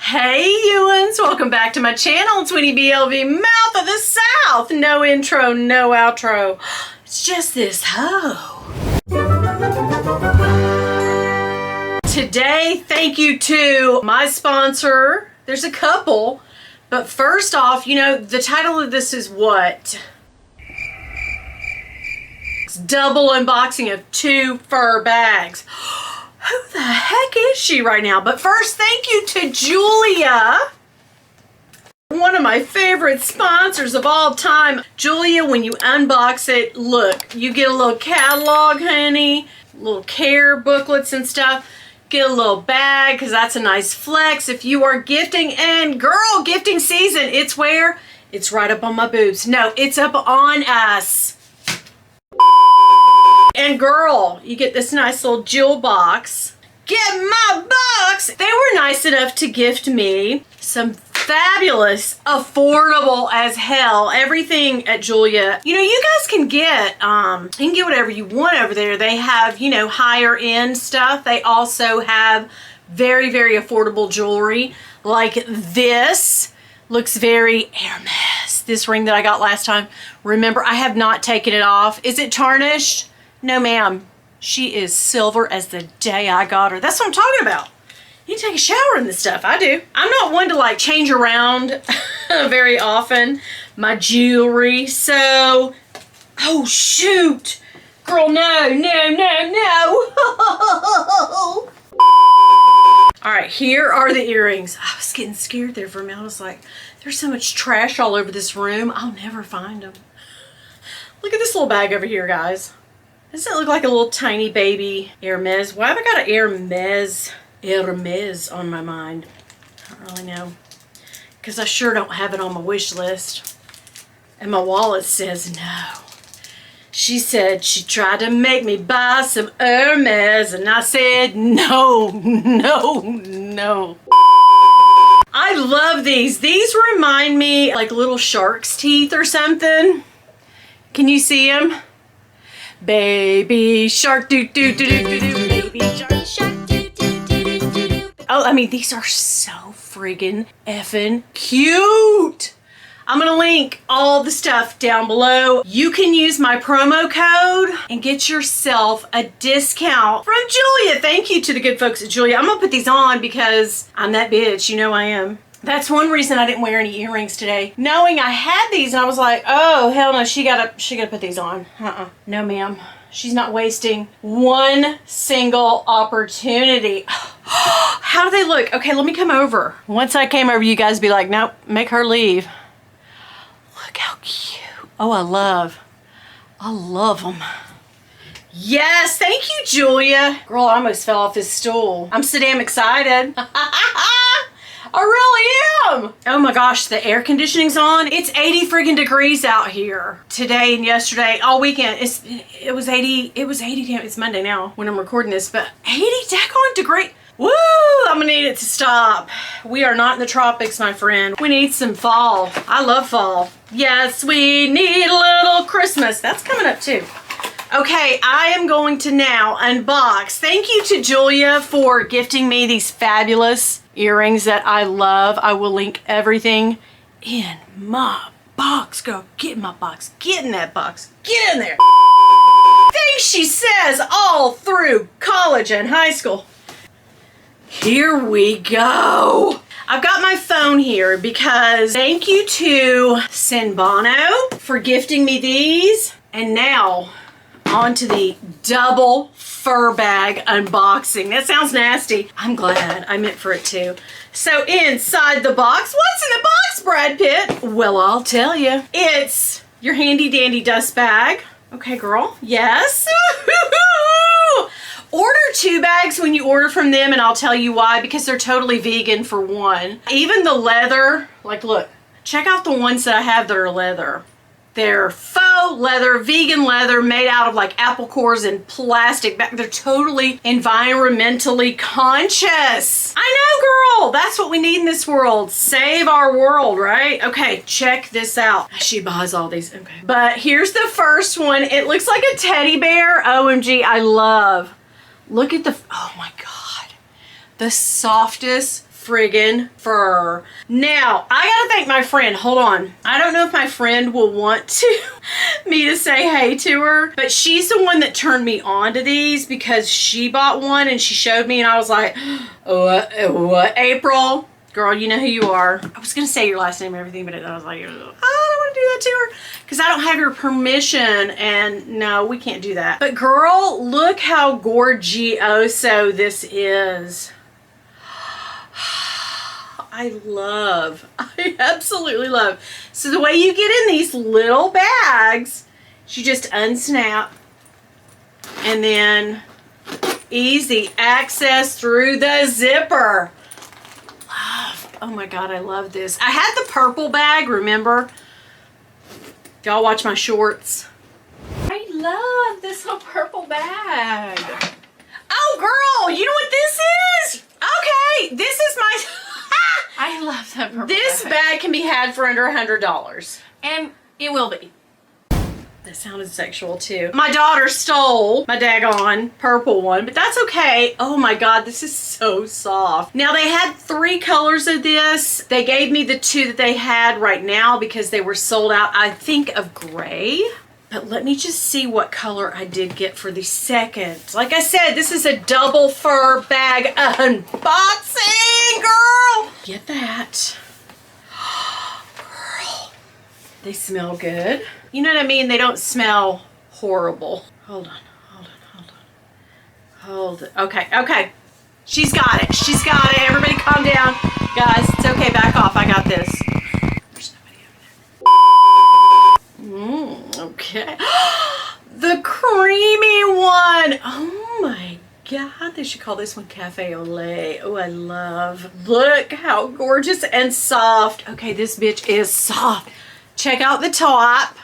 Hey Ewans, welcome back to my channel. It's Winnie BLV, Mouth of the South. No intro, no outro. It's just this hoe. Today, thank you to my sponsor. There's a couple, but first off, you know, the title of this is what? It's double unboxing of 2 fur bags. Who the heck is she right now? But first, thank you to Jeulia, one of my favorite sponsors of all time. Jeulia, when you unbox it, look, you get a little catalog, honey, little care booklets and stuff. Get a little bag, because that's a nice flex if you are gifting. And girl, gifting season, it's where? It's right up on my boobs. No, it's up on us. And girl, you get this nice little jewel box. Get my box! They were nice enough to gift me some fabulous, affordable as hell, everything at Jeulia. You know, you guys can get, whatever you want over there. They have, you know, higher end stuff. They also have very, very affordable jewelry. Like this looks very Hermes. This ring that I got last time. Remember, I have not taken it off. Is it tarnished? No, ma'am. She is silver as the day I got her. That's what I'm talking about. You take a shower in this stuff. I do. I'm not one to like change around very often my jewelry. So, oh shoot. Girl, no. All right, here are the earrings. I was getting scared there for a minute. I was like, there's so much trash all over this room. I'll never find them. Look at this little bag over here, guys. Doesn't it look like a little tiny baby Hermes? Why have I got an Hermes on my mind? I don't really know. Because I sure don't have it on my wish list. And my wallet says no. She said she tried to make me buy some Hermes, and I said no. I love these. These remind me like little shark's teeth or something. Can you see them? Baby shark, do do do do do do. Baby shark, do do do do do. Oh, I mean, these are so friggin' effing cute. I'm gonna link all the stuff down below. You can use my promo code and get yourself a discount from Jeulia. Thank you to the good folks at Jeulia. I'm gonna put these on because I'm that bitch. You know I am. That's one reason I didn't wear any earrings today. Knowing I had these, and I was like, oh, hell no, she gotta put these on. No, ma'am. She's not wasting one single opportunity. How do they look? Okay, let me come over. Once I came over, you guys be like, nope, make her leave. Look how cute. Oh, I love them. Yes, thank you, Jeulia. Girl, I almost fell off this stool. I'm so damn excited. I really am. Oh my gosh, the air conditioning's on. It's 80 friggin' degrees out here today and yesterday, all weekend. It was 80, it's Monday now when I'm recording this, but 80 daggone degree. Woo, I'm gonna need it to stop. We are not in the tropics, my friend. We need some fall. I love fall. Yes, we need a little Christmas. That's coming up too. Okay, I am going to now unbox. Thank you to Jeulia for gifting me these fabulous earrings that I love. I will link everything in my box. Girl, get in my box. Get in that box. Get in there. Things she says all through college and high school. Here we go. I've got my phone here because thank you to Sinbano for gifting me these. And now on to the double fur bag unboxing. That sounds nasty. I'm glad. I meant for it too. So inside the box, what's in the box, Brad Pitt? Well, I'll tell you. It's your handy dandy dust bag. Okay, girl. Yes. Order 2 bags when you order from them, and I'll tell you why, because they're totally vegan for one. Even the leather, like look, check out the ones that I have that are leather. They're faux leather, vegan leather, made out of like apple cores and plastic. They're totally environmentally conscious. I know, girl. That's what we need in this world. Save our world, right? Okay, check this out. She buys all these. Okay. But here's the first one. It looks like a teddy bear. OMG, I love. Look at the, oh my God. The softest friggin' fur. Now, I gotta thank my friend. Hold on. I don't know if my friend will want to me to say hey to her, but she's the one that turned me on to these because she bought one and she showed me and I was like, what? April? Girl, you know who you are. I was gonna say your last name and everything, but I was like, I don't want to do that to her because I don't have your permission, and no, we can't do that. But girl, look how gorgioso this is. I absolutely love. So the way you get in these little bags, you just unsnap and then easy access through the zipper. Oh my God, I love this. I had the purple bag, remember? Y'all watch my shorts. I love this little purple bag. Oh girl, you know what this is? Okay, this is my... I love that purple This bag can be had for under $100. And it will be. That sounded sexual too. My daughter stole my daggone purple one, but that's okay. Oh my God, this is so soft. Now they had 3 colors of this. They gave me the 2 that they had right now because they were sold out, I think, of gray. But let me just see what color I did get for the second. Like I said, this is a double fur bag unboxing, girl. Get that. Girl, they smell good. You know what I mean? They don't smell horrible. Hold on. Okay. She's got it. Everybody calm down. Guys, it's okay. Back off. I got this. There's nobody over there. Okay. The creamy one. Oh my God. They should call this one Cafe Olay. Oh, I love. Look how gorgeous and soft. Okay, this bitch is soft. Check out the top.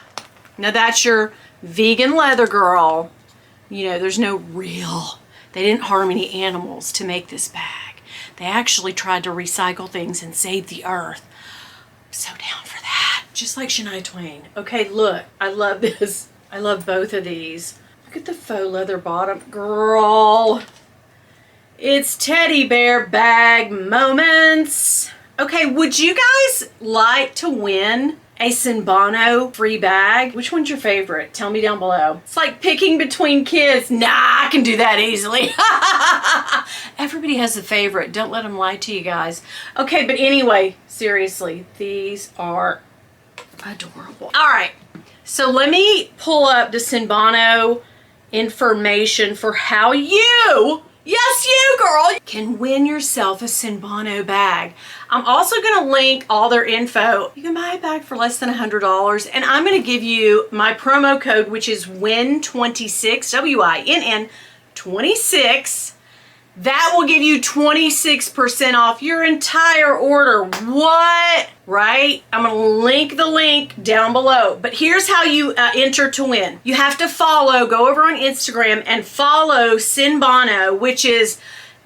Now that's your vegan leather, girl. You know, there's no real, they didn't harm any animals to make this bag. They actually tried to recycle things and save the earth. I'm so down for that. Just like Shania Twain. Okay, look, I love this. I love both of these. Look at the faux leather bottom. Girl, it's teddy bear bag moments. Okay, would you guys like to win a Sinbano free bag? Which one's your favorite? Tell me down below. It's like picking between kids. Nah, I can do that easily. Everybody has a favorite. Don't let them lie to you guys. Okay, but anyway, seriously, these are adorable. All right, so let me pull up the Sinbano information for how you, yes you girl, can win yourself a Sinbano bag. I'm also going to link all their info. You can buy a bag for less than $100, and I'm going to give you my promo code, which is WIN26, WINN 26. That will give you 26% off your entire order. What? Right? I'm going to link the link down below. But here's how you enter to win. You have to follow, go over on Instagram and follow Sinbano, which is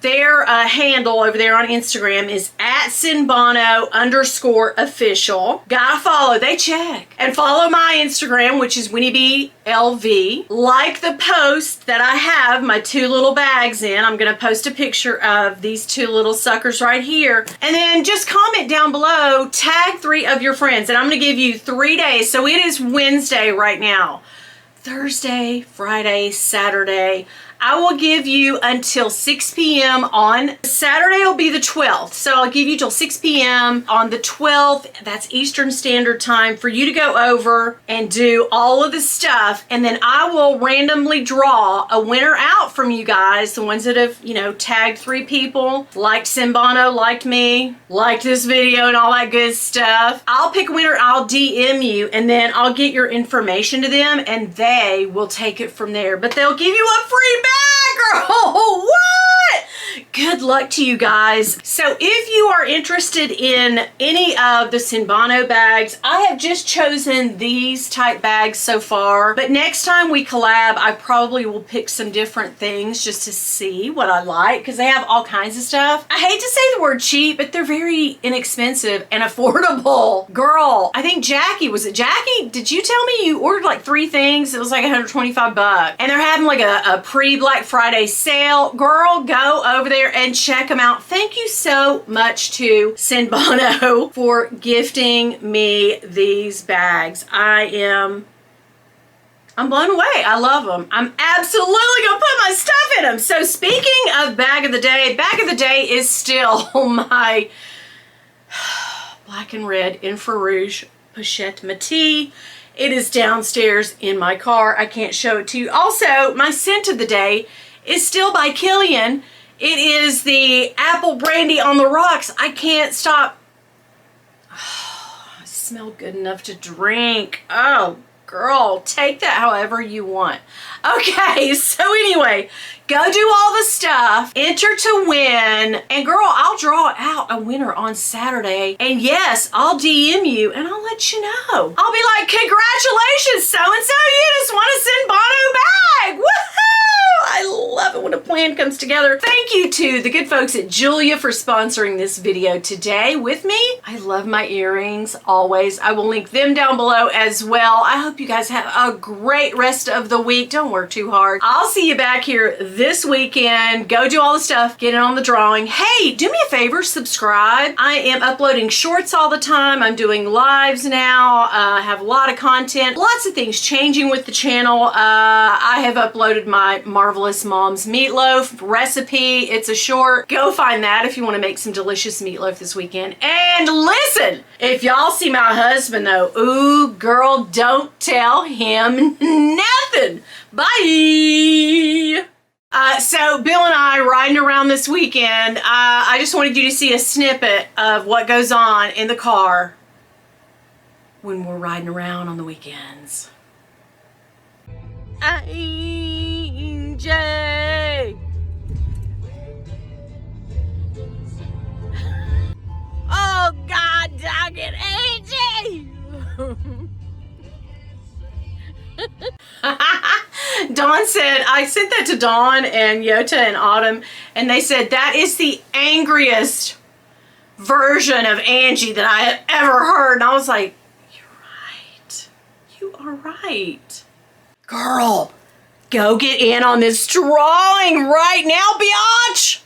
their handle over there on Instagram is @Sinbano_official. Gotta follow, they check. And follow my Instagram, which is Winnie B LV. Like the post that I have my 2 little bags in. I'm gonna post a picture of these 2 little suckers right here. And then just comment down below, tag 3 of your friends. And I'm gonna give you 3 days. So it is Wednesday right now. Thursday, Friday, Saturday. I will give you until 6 p.m. on Saturday. Will be the 12th. So I'll give you till 6 p.m. on the 12th. That's Eastern Standard Time for you to go over and do all of the stuff. And then I will randomly draw a winner out from you guys. The ones that have, you know, tagged 3 people, liked Sinbano, liked me, liked this video and all that good stuff. I'll pick a winner. I'll DM you and then I'll get your information to them and they will take it from there. But they'll give you a free bag, girl. What? Good luck to you guys. So if you are interested in any of the Sinbano bags, I have just chosen these type bags so far. But next time we collab, I probably will pick some different things just to see what I like because they have all kinds of stuff. I hate to say the word cheap, but they're very inexpensive and affordable. Girl, I think Jackie, was it Jackie? Did you tell me you ordered like 3 things? It was like $125 bucks. And they're having like a pre-Black Friday sale. Girl, go over over there and check them out. Thank you so much to Sinbono for gifting me these bags. I'm blown away. I love them. I'm absolutely gonna put my stuff in them. So speaking of bag of the day is still my black and red infrarouge pochette métis. It is downstairs in my car. I can't show it to you. Also, my scent of the day is still by Kilian. It is the apple brandy on the rocks. I can't stop. Oh, it smells good enough to drink. Oh, girl, take that however you want. Okay, so anyway, go do all the stuff, enter to win, and girl, I'll draw out a winner on Saturday. And yes, I'll DM you and I'll let you know. I'll be like, congratulations, so-and-so, you just won a Sinbono bag. Woohoo! I love it when a plan comes together. Thank you to the good folks at Jeulia for sponsoring this video today with me. I love my earrings always. I will link them down below as well. I hope you guys have a great rest of the week. Don't work too hard. I'll see you back here this weekend. Go do all the stuff. Get in on the drawing. Hey, do me a favor, subscribe. I am uploading shorts all the time. I'm doing lives now. I have a lot of content. Lots of things changing with the channel. I have uploaded my Marvelous Mom's meatloaf recipe. It's a short. Go find that if you want to make some delicious meatloaf this weekend. And listen, if y'all see my husband though, ooh, girl, don't tell him nothing. Bye. So Bill and I riding around this weekend. I just wanted you to see a snippet of what goes on in the car when we're riding around on the weekends. AJ. Oh God, dog it, AJ. Dawn said, I sent that to Dawn and Yota and Autumn, and they said that is the angriest version of Angie that I have ever heard. And I was like, you're right. You are right. Girl, go get in on this drawing right now, biatch.